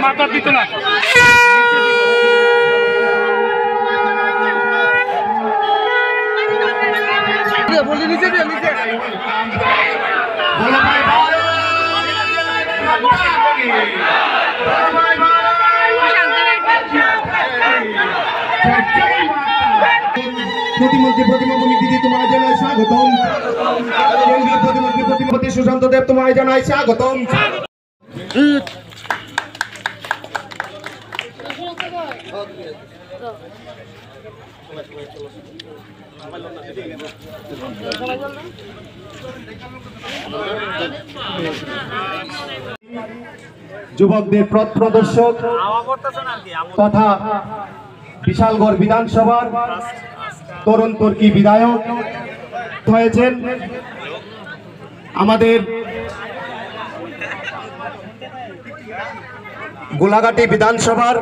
মাথা দিত না বলি নিচে দিয়ে নিচে প্রতিমন্ত্রী প্রতিমা কমিটি তোমায় জানাই স্বাগতম। কেন্দ্রীয় প্রতিমন্ত্রী প্রতিমন্ত্রী সুশান্ত দেব তোমায় জানাই স্বাগতম। যুবকদের পথ প্রদর্শক তথা বিশালগড় বিধানসভার তরুণ তুর্কি বিধায়ক হয়েছেন আমাদের গোলাঘাটি বিধানসভার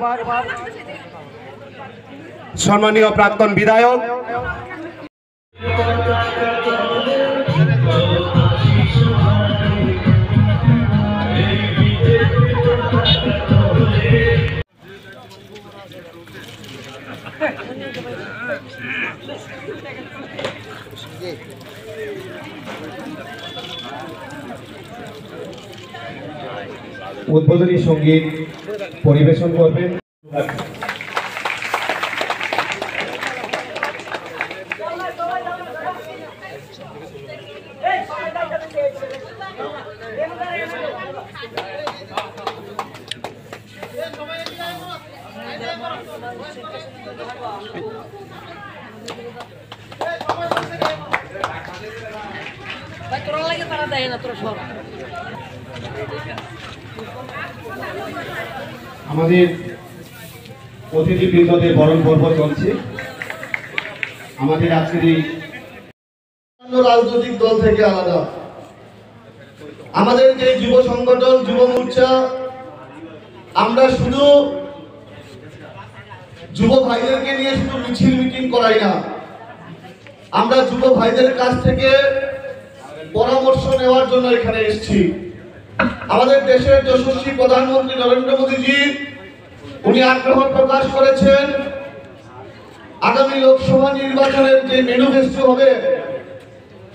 সম্মানীয় প্রাক্তন বিধায়ক উদ্বোধনী সঙ্গীত পরিবেশন করবেন। আমাদের অতিথিবৃন্দদের বরণ পর্ব চলছে। আমাদের আজকের এই রাজনৈতিক দল থেকে আলাদা আমাদের যে যুব সংগঠন যুব মোর্চা, আমরা শুধু যুব ভাইদেরকে নিয়ে শুধু মিছিল মিটিং করাই না, আমরা যুব ভাইদের কাছ থেকে পরামর্শ নেওয়ার জন্য এখানে এসেছি। আমাদের দেশের যশস্বী প্রধানমন্ত্রী নরেন্দ্র মোদীজি উনি আগ্রহ প্রকাশ করেছেন আগামী লোকসভা নির্বাচনের যে ম্যানিফেস্টো হবে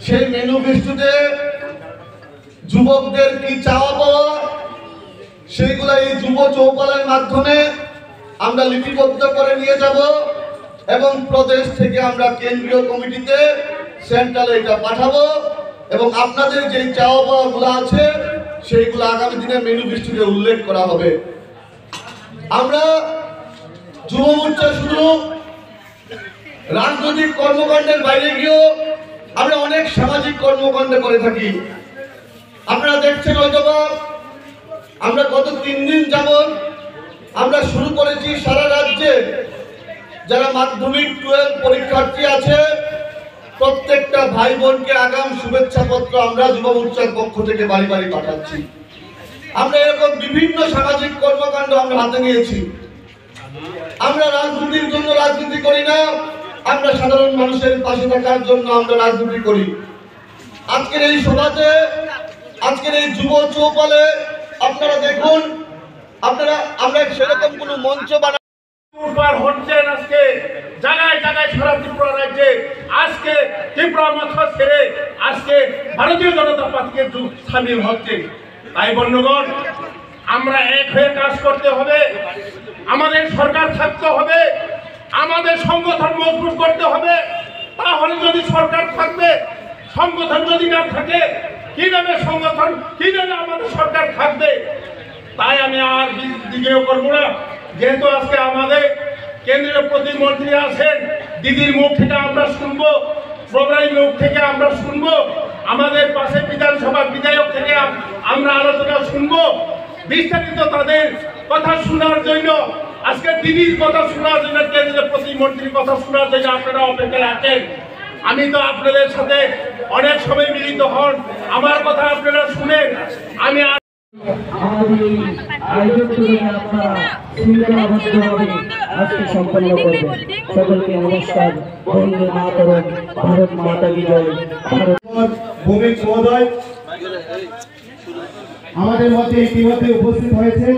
সেই ম্যানিফেস্টোতে যুবকদের কি চাওয়া পাওয়া সেইগুলা এই যুব চৌপালের মাধ্যমে আমরা লিপিবদ্ধ করে নিয়ে যাব এবং প্রদেশ থেকে আমরা কেন্দ্রীয় কমিটিতে সেন্ট্রালে এটা পাঠাবো এবং আপনাদের যে চাওয়া পাওয়াগুলো আছে সেইগুলো আগামী দিনে ম্যানিফেস্টোতে উল্লেখ করা হবে। আমরা যুব মোর্চা শুধু রাজনৈতিক কর্মকাণ্ডের বাইরে গিয়েও আমরা অনেক সামাজিক কর্মকাণ্ড করে থাকি। আপনারা দেখছেন হয়তোবা আমরা গত 3 দিন যাবত আমরা শুরু করেছি সারা রাজ্যে যারা মাধ্যমিক 12 পরীক্ষার্থী আছে প্রত্যেকটা ভাই বোনকে আগাম শুভেচ্ছা পত্র আমরা যুব মোর্চার পক্ষ থেকে বাড়ি বাড়ি পাঠাচ্ছি। আমরা এরকম বিভিন্ন সামাজিক কর্মকাণ্ড আমরা হাতে নিয়েছি। আমরা রাজনীতির জন্য রাজনীতি করি না, আমরা সাধারণ মানুষের পাশে থাকার জন্য আমরা রাজনীতি করি। আজকের এই সভাতে, আজকের এই যুব চৌপালে আপনারা দেখুন, আমরা সেরকম কোনো মঞ্চ হচ্ছেন আজকে জায়গায় জায়গায় সারা ত্রিপুরা রাজ্যে। আজকে ত্রিপুরা মাথা ছেড়ে আজকে ভারতীয় জনতা পার্টিকে সামিল হচ্ছে। তাই বন্ধুগণ, আমরা এক হয়ে কাজ করতে হবে, আমাদের সরকার থাকতে হবে, আমাদের সংগঠন মজবুত করতে হবে। তাহলে যদি সরকার থাকবে, সংগঠন যদি না থাকে কিভাবে সংগঠন, কিভাবে আমাদের সরকার থাকবে? তাই আমি আর দিকেও করবো না। যেহেতু আজকে আমাদের কেন্দ্রীয় প্রতিমন্ত্রী আছেন, দিদির মুখ থেকে আমরা শুনবো, প্রবীর মুখ থেকে আমরা শুনবো, আমাদের পাশে বিধানসভা বিধায়ক থেকে আমরা আলোচনা শুনবো। বিস্তারিত তাদের কথা শোনার জন্য, আজকে দিদির কথা শোনার জন্য, কেন্দ্রীয় প্রতিমন্ত্রীর কথা শোনার জন্য আপনারা অপেক্ষা রাখেন। আমি তো আপনাদের সাথে অনেক সময় মিলিত হন, আমার কথা আপনারা শুনেন। আমি সকলকে নমস্কার। বন্দে মাতরম, ভারত মাতা কি জয়। ভৌমিক মহোদয় আমাদের মধ্যে ইতিমধ্যে উপস্থিত হয়েছে।